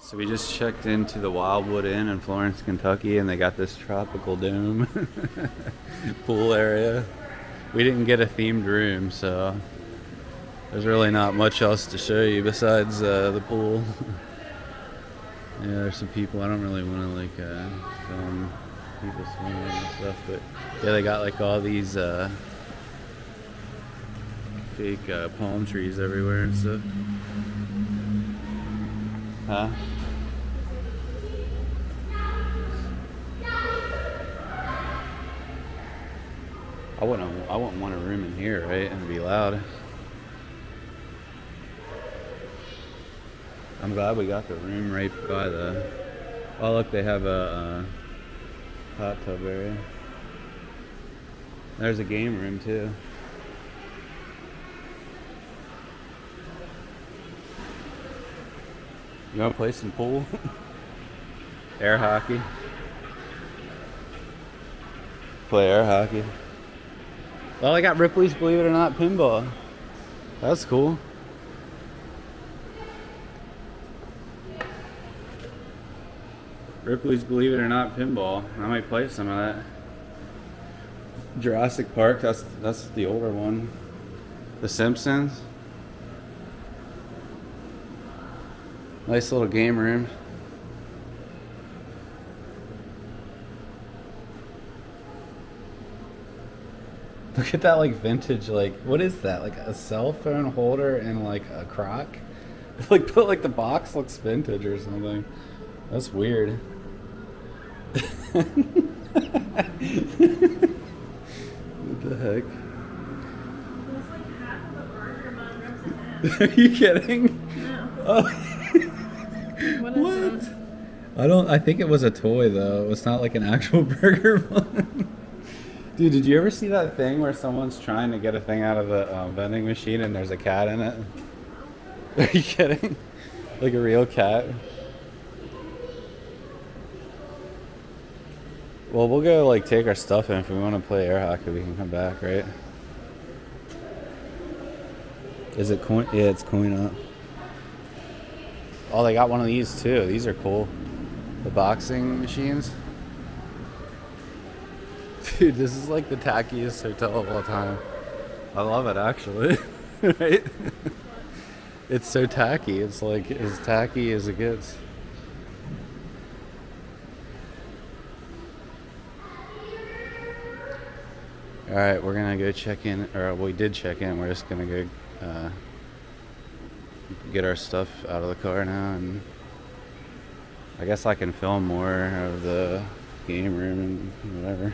So we just checked into the Wildwood Inn in Florence, Kentucky, and they got this tropical dome pool area. We didn't get a themed room, so there's really not much else to show you besides the pool. Yeah, there's some people. I don't really want to film people swimming and stuff, but yeah, they got like all these fake palm trees everywhere and stuff. Huh? I wouldn't want a room in here, right? It'd be loud. I'm glad we got the room right by the. Oh look, they have a hot tub area. There's a game room too. You want to play some pool? Air hockey. Play air hockey. Well, I got Ripley's Believe It or Not pinball. That's cool. Ripley's Believe It or Not pinball. I might play some of that. Jurassic Park. That's the older one. The Simpsons. Nice little game room. Look at that like vintage, like what is that? Like a cell phone holder and like a crock? Like put like the box looks vintage or something. That's weird. What the heck? It's like half of a burger bun represents. Are you kidding? No. Oh. What is it? I think it was a toy though. It's not like an actual burger bun. Dude, did you ever see that thing where someone's trying to get a thing out of the vending machine and there's a cat in it? Are you kidding? Like a real cat? Well, we'll go like take our stuff in. If we want to play air hockey, we can come back, right? Is it coin? Yeah, it's coin up. Oh, they got one of these too. These are cool. The boxing machines. Dude, this is like the tackiest hotel of all time. I love it actually. Right? It's so tacky. It's like as tacky as it gets. Alright, we're gonna go check in, or we did check in. We're just gonna go get our stuff out of the car now, and I guess I can film more of the game room and whatever.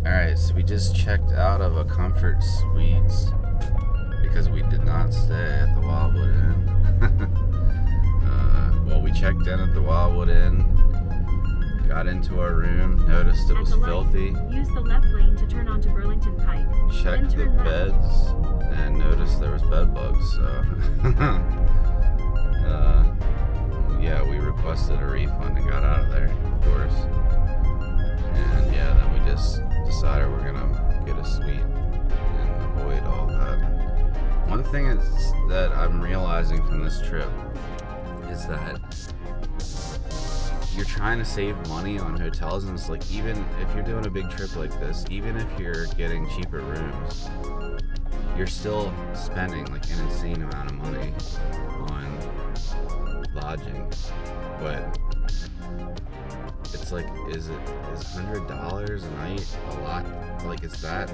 Alright, so we just checked out of a Comfort Suites because we did not stay at the Wildwood Inn. Well, we checked in at the Wildwood Inn, got into our room, noticed it was filthy. Use the left lane to turn onto Burlington Pike. Checked the beds and noticed there was bed bugs, so yeah, we requested a refund and got out of there, of course. And yeah, then we just decided we're gonna get a suite and avoid all that. One thing is that I'm realizing from this trip is that you're trying to save money on hotels, and it's like, even if you're doing a big trip like this, even if you're getting cheaper rooms, you're still spending like an insane amount of money on lodging. But it's like, is $100 a night a lot? Like, is that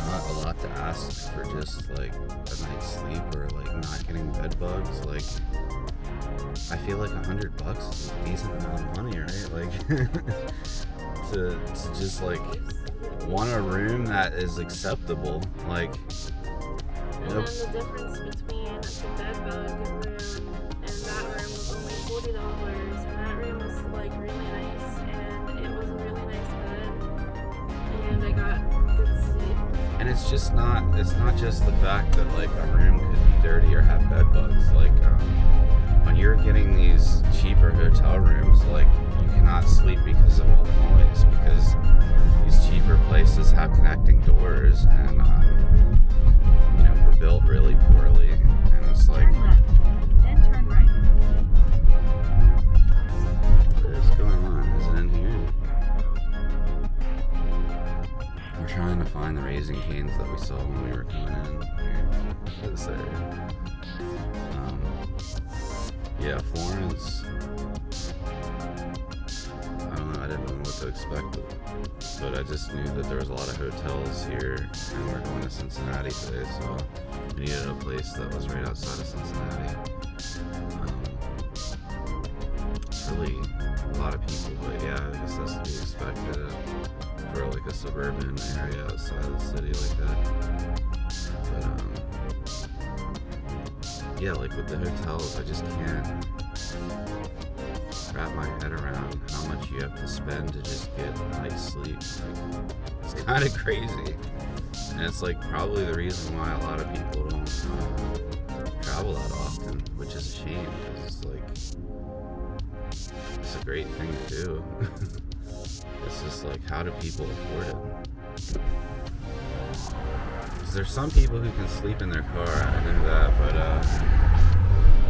not a lot to ask for just like a night's sleep or like not getting bed bugs? Like, I feel like $100 is a decent amount of money, right? Like to just like want a room that is acceptable, like. And then the difference between the bed bug room and that room was only $40, and that room was like really nice, and it was a really nice bed, and I got good sleep. And it's not just the fact that like a room could be dirty or have bed bugs. Like when you're getting these cheaper hotel rooms, like you cannot sleep because of all the noise, because these cheaper places have connecting doors and built really poorly, and it's like, Turn left, then turn right. what is going on? Is it in here? We're trying to find the Raising Cane's that we saw when we were coming in here to this area. Yeah, Florence. I don't know, I didn't know what to expect, but I just knew that there was a lot of hotels here, and we're going to Cincinnati today, so we needed a place that was right outside of Cincinnati. It's really a lot of people, but yeah, I guess that's to be expected for like a suburban area outside of the city like that. But yeah, like with the hotels, I just can't wrap my head around how much you have to spend to just get a night's sleep. Like, it's kind of crazy, and it's like probably the reason why a lot of people don't travel that often, which is a shame because it's like it's a great thing to do. It's just like, how do people afford it? Because there's some people who can sleep in their car, I know that, but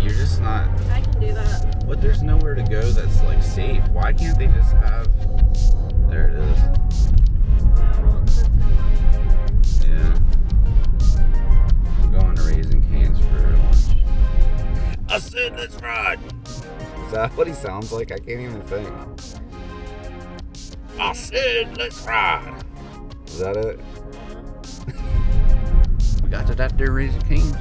you're just not. I can do that. But there's nowhere to go that's like safe. Why can't they just have? There it is. Yeah, well, it's a 10 Yeah. We're going to Raising Cane's for lunch. I said, let's ride. Is that what he sounds like? I can't even think. I said, let's ride. Is that it? We got to that there Raising Cane's.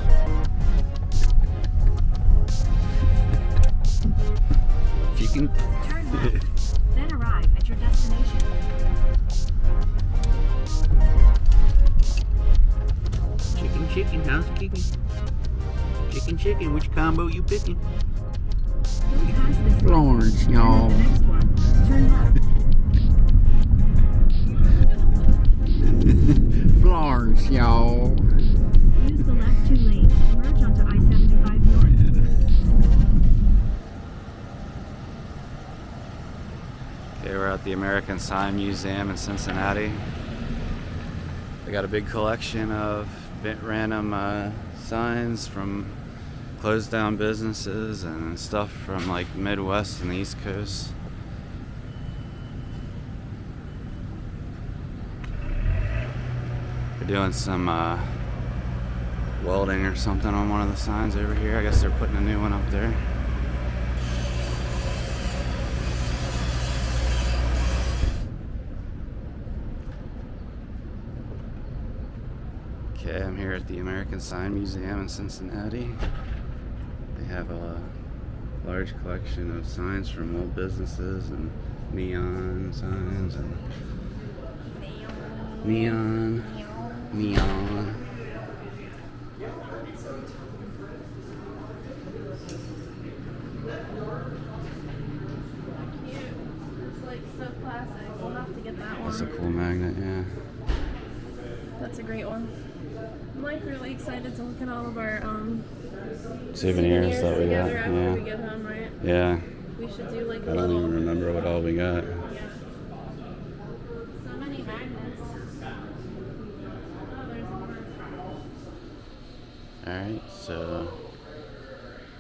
Chicken. Turn left, then arrive at your destination. Chicken, housekeeping. Chicken, which combo you picking? Go past this Florence, light, y'all. then the next one. Turn left. Florence, y'all. Use the left 2 lanes to merge onto I-75 North. Okay, we're at the American Sign Museum in Cincinnati. They got a big collection of random signs from closed down businesses and stuff from like the Midwest and the East Coast. They're doing some welding or something on one of the signs over here. I guess they're putting a new one up there. Okay, I'm here at the American Sign Museum in Cincinnati. They have a large collection of signs from old businesses and neon signs and neon. Cute. It's like so classic. We'll have to get that one. That's a cool magnet, yeah. That's a great one. I'm like really excited to look at all of our Souvenirs that we got. together after Yeah. we get home, right? Yeah. We should do like a I don't little. even remember what all we got. Yeah. So many magnets. Oh, there's one. Alright, so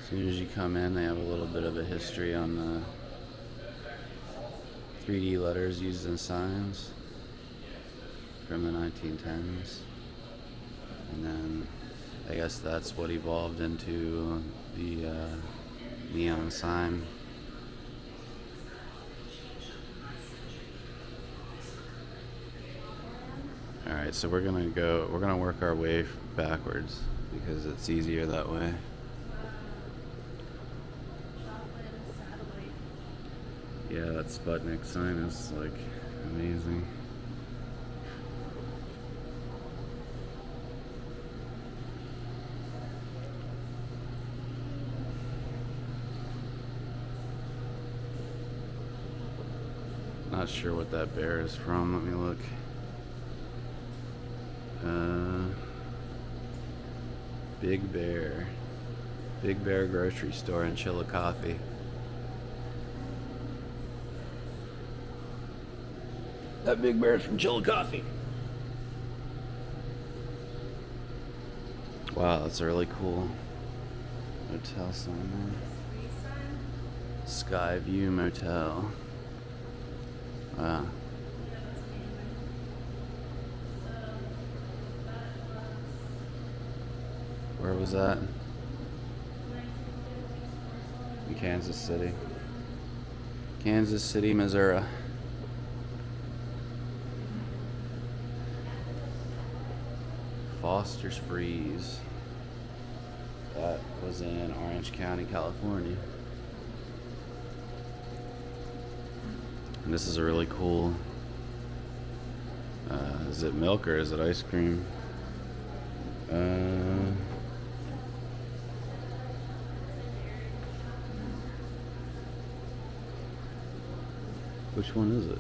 as soon as you come in, they have a little bit of a history on the 3D letters used in signs from the 1910s. And then I guess that's what evolved into the neon sign. Alright, so we're gonna work our way backwards because it's easier that way. Yeah, that Sputnik sign is like amazing. Not sure what that bear is from. Let me look. Big Bear. Big Bear grocery store in Chillicothe. That Big Bear's from Chillicothe. Wow, that's a really cool hotel sign there. Skyview Motel. Wow. Where was that? In Kansas City. Kansas City, Missouri. Foster's Freeze. That was in Orange County, California. And this is a really cool. Is it milk or is it ice cream? Which one is it?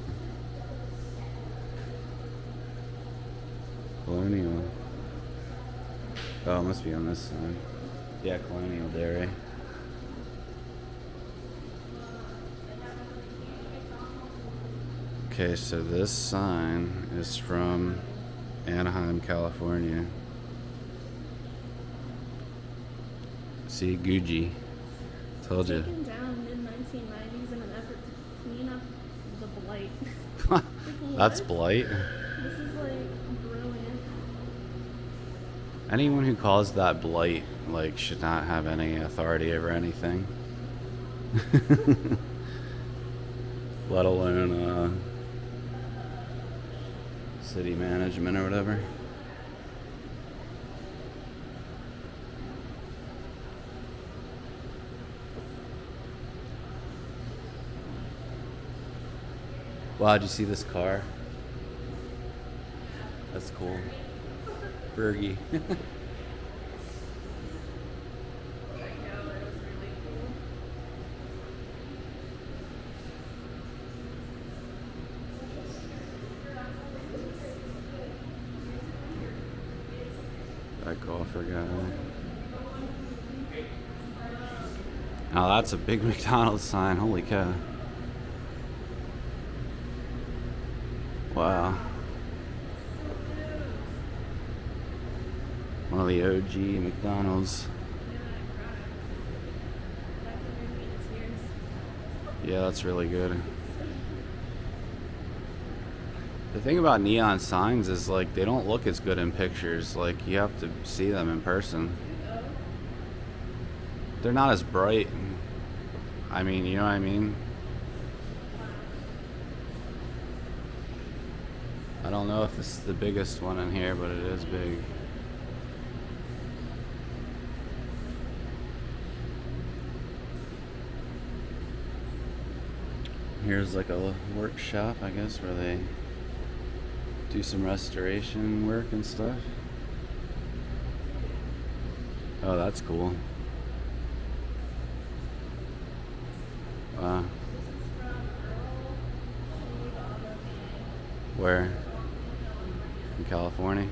Colonial. Oh, it must be on this side. Yeah, Colonial Dairy. Okay, so this sign is from Anaheim, California. See, Gucci. Told you. Taken down mid-1990s in an effort to clean up the blight. That's blight. This is like brilliant. Anyone who calls that blight, like, should not have any authority over anything. Let alone city management or whatever. Wow, did you see this car? That's cool. Fergie. That golfer guy. Now that's a big McDonald's sign. Holy cow. Wow. One of the OG McDonald's. Yeah, that's really good. The thing about neon signs is, like, they don't look as good in pictures. Like, you have to see them in person. They're not as bright. I mean, you know what I mean? I don't know if this is the biggest one in here, but it is big. Here's like a workshop, I guess, where they do some restoration work and stuff. Oh, that's cool. Wow. Where? In California?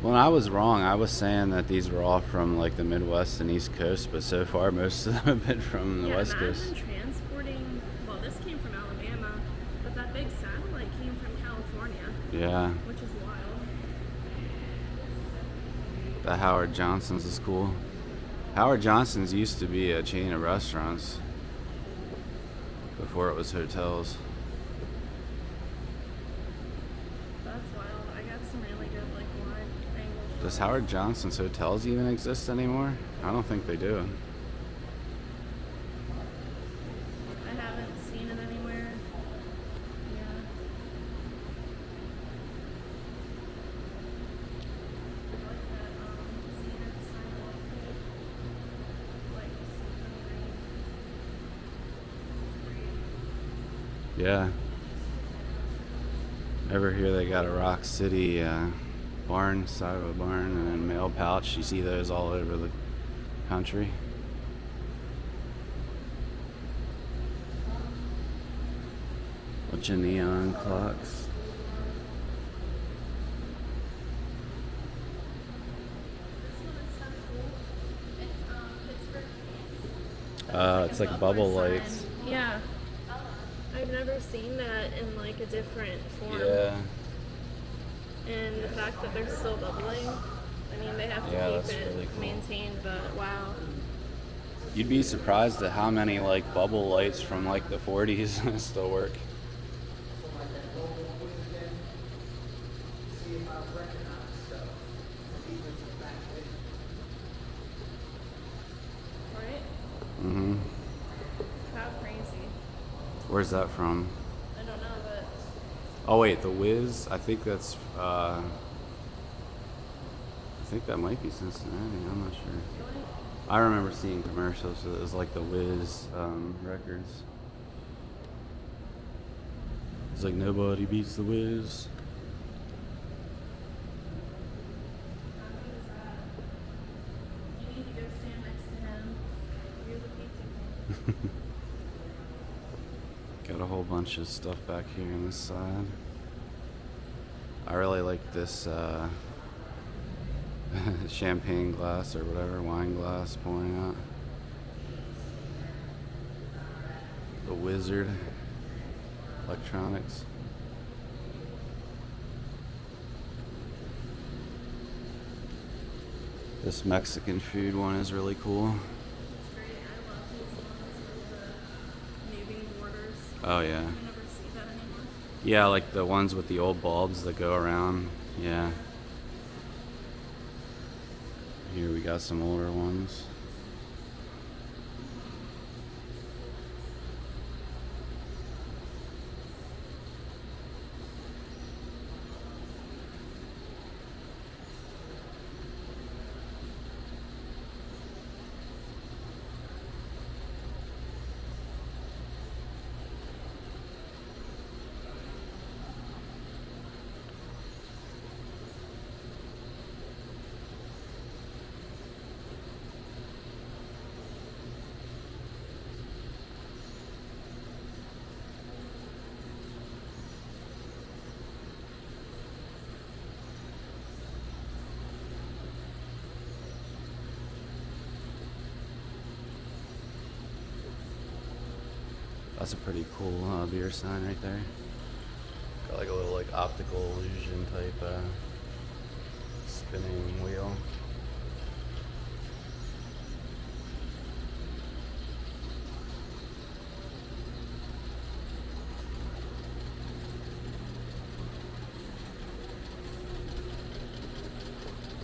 Well, I was wrong. I was saying that these were all from like the Midwest and East Coast, but so far most of them have been from the West Coast. Imagine transporting. Well, this came from Alabama, but that big satellite came from California. Yeah. Which is wild. The Howard Johnson's is cool. Howard Johnson's used to be a chain of restaurants before it was hotels. That's wild. I got some really good like wide angles. Does Howard Johnson's hotels even exist anymore? I don't think they do. I haven't seen it anywhere. Yeah. I like that cedar design. Like something Yeah. Over here they got a Rock City barn, side of a barn, and then mail pouch. You see those all over the country. Bunch of neon clocks. It's like bubble lights. Yeah. I've never seen that in like a different form. Yeah. And the fact that they're still bubbling, I mean, they have to Yeah, keep that's it really cool. maintained, but wow. You'd be surprised at how many like bubble lights from like the 40s still work. Right? Mm-hmm. How crazy. Where's that from? I don't know, but Oh wait, the Wiz. I think that's. I think that might be Cincinnati. I'm not sure. I remember seeing commercials. So it was like the Wiz records. It's like nobody beats the Wiz. you need to go stand next to him. You're the pizza king. Got a whole bunch of stuff back here on this side. I really like this champagne glass or whatever, wine glass pouring out. The Wizard Electronics. This Mexican food one is really cool. It's great. I love these ones with the navy borders. Oh yeah. You never see that anymore. Yeah, like the ones with the old bulbs that go around. Yeah. Here we got some older ones. That's a pretty cool beer sign right there. Got like a little like optical illusion type spinning wheel.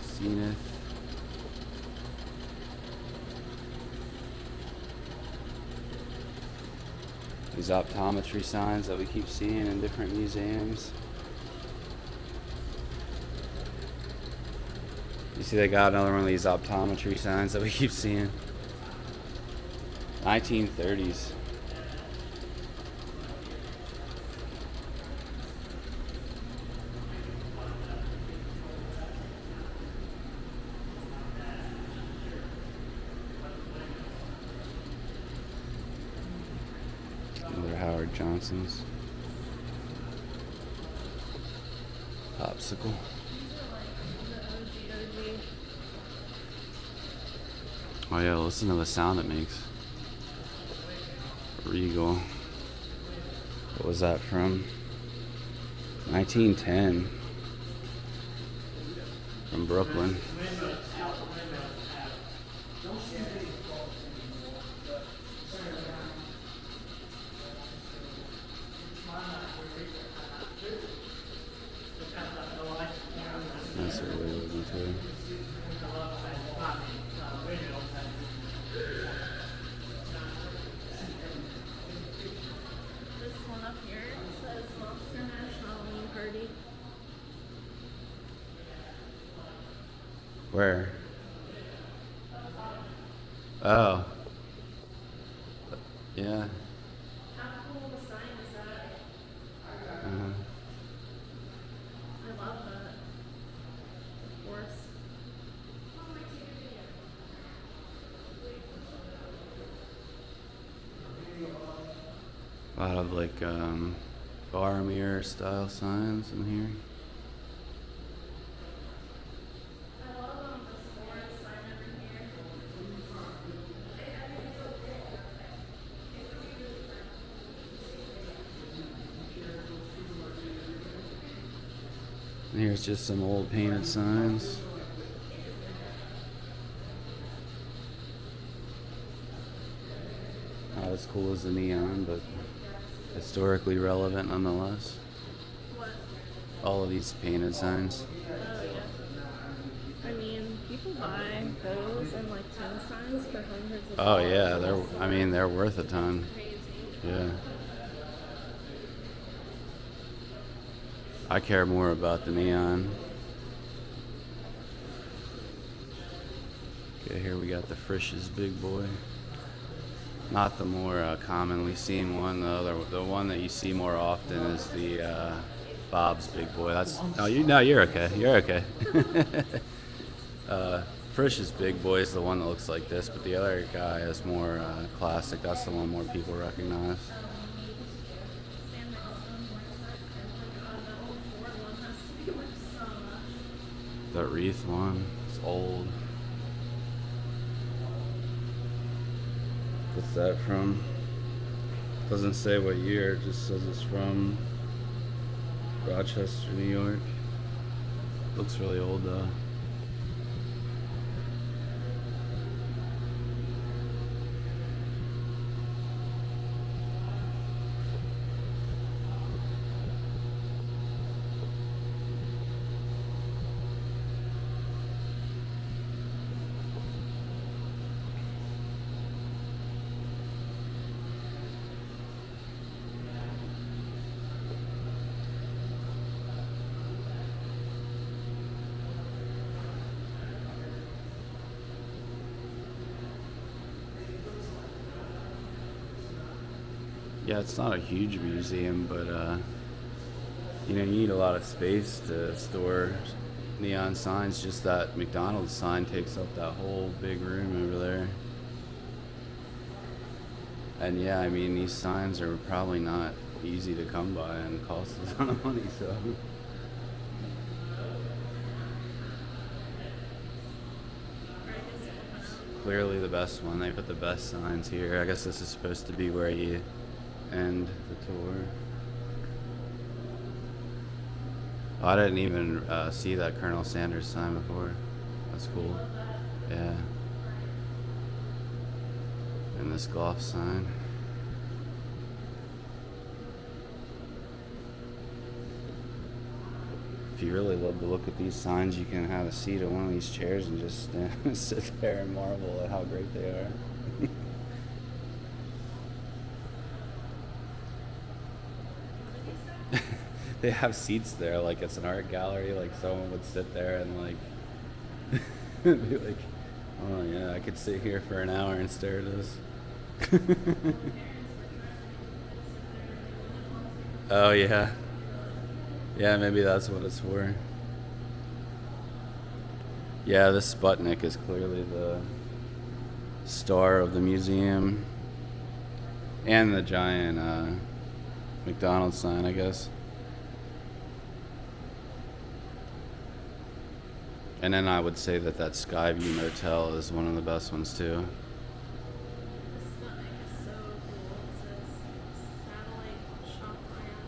Zenith. These optometry signs that we keep seeing in different museums. You see they got another one of these optometry signs that we keep seeing. 1930s. Another Howard Johnson's. Popsicle. Oh yeah, listen to the sound it makes. Regal. What was that from? 1910. From Brooklyn. That's a really looking too. This one up here says Monster Mash Halloween Party. Where? Oh. Yeah. How cool of a sign is that? Uh-huh. I love that. Of course. A lot of like bar mirror style signs in here. I love this Florence sign over here. Here's just some old painted signs. Not as cool as the neon, but historically relevant nonetheless. What? All of these painted signs. Oh, yeah. I mean, people buy those and like 10 signs for hundreds of Oh dollars. yeah, they're worth a ton. Crazy. Yeah. I care more about the neon. Okay, here we got the Frisch's Big Boy. Not the more commonly seen one. The one that you see more often is the Bob's Big Boy. You're okay. You're okay. Frisch's Big Boy is the one that looks like this, but the other guy is more classic. That's the one more people recognize. The wreath one. It's old. What's that from? Doesn't say what year, it just says it's from Rochester, New York. Looks really old though. Yeah, it's not a huge museum, but you need a lot of space to store neon signs. Just that McDonald's sign takes up that whole big room over there. And yeah, I mean, these signs are probably not easy to come by and cost a ton of money, so. Clearly the best one. They put the best signs here. I guess this is supposed to be where you end the tour. Oh, I didn't even see that Colonel Sanders sign before. That's cool. Yeah. And this golf sign. If you really love to look at these signs, you can have a seat at one of these chairs and just sit there and marvel at how great they are. They have seats there, like it's an art gallery. Like someone would sit there and like be like, "Oh yeah, I could sit here for an hour and stare at this." Oh yeah, yeah, maybe that's what it's for. Yeah, this Sputnik is clearly the star of the museum, and the giant McDonald's sign, I guess. And then I would say that Skyview Motel is one of the best ones too. This Sputnik is so cool. It says satellite shop brand.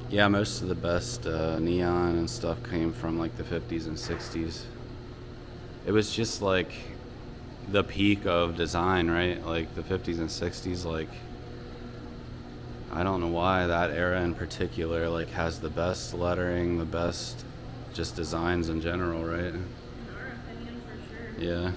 Yeah, most of the best neon and stuff came from like the 50s and 60s. It was just like the peak of design, right? Like the 50s and 60s, like I don't know why that era in particular like has the best lettering, the best just designs in general, right? In our opinion, for sure. Yeah.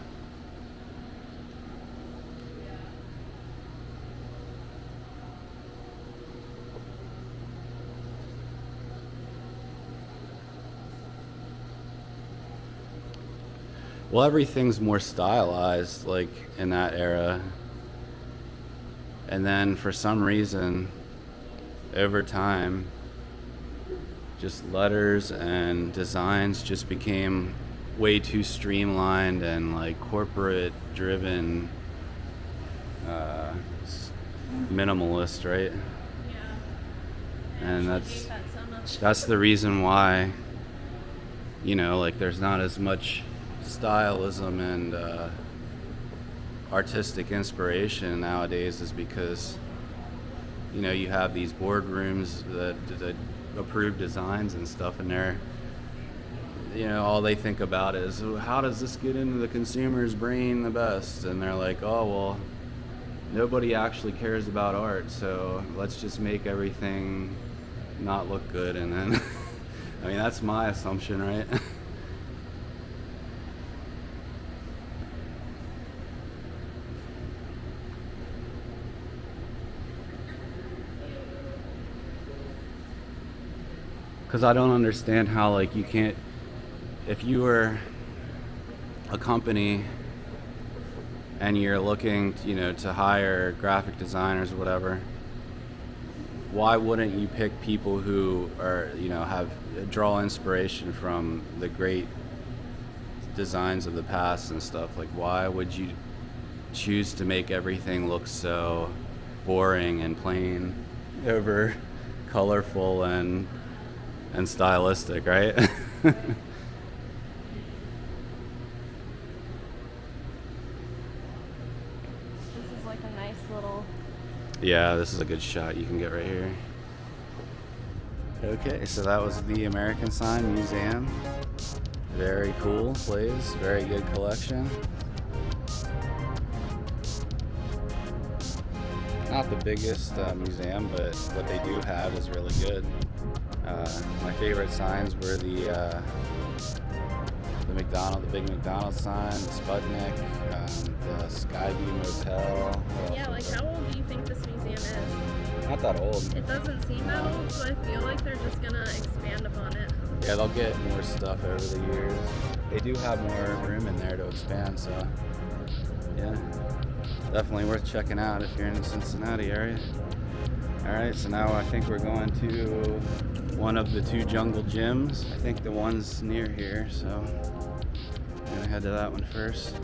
Well, everything's more stylized, like in that era. And then for some reason, over time, just letters and designs just became way too streamlined and like corporate driven, minimalist, right? Yeah. And I hate that so much. that's the reason why, like there's not as much stylism and artistic inspiration nowadays is because, you know, you have these boardrooms that approve designs and stuff, and they're, you know, all they think about is, how does this get into the consumer's brain the best? And they're like, oh, well, nobody actually cares about art, so let's just make everything not look good. And then, I mean, that's my assumption, right? Because I don't understand how, like, you can't, if you were a company and you're looking, you know, to hire graphic designers or whatever, why wouldn't you pick people who are, you know, draw inspiration from the great designs of the past and stuff? Like, why would you choose to make everything look so boring and plain over colorful and stylistic, right? This is like a nice little. Yeah, this is a good shot you can get right here. Okay, so that was the American Sign Museum. Very cool place, very good collection. Not the biggest museum, but what they do have is really good. My favorite signs were the big McDonald's sign, the Sputnik, the Skyview Motel. Yeah, like how old do you think this museum is? Not that old. It doesn't seem that old, so I feel like they're just gonna expand upon it. Yeah, they'll get more stuff over the years. They do have more room in there to expand, so yeah, definitely worth checking out if you're in the Cincinnati area. All right, so now I think we're going to one of the two jungle gyms. I think the one's near here, so I'm gonna head to that one first.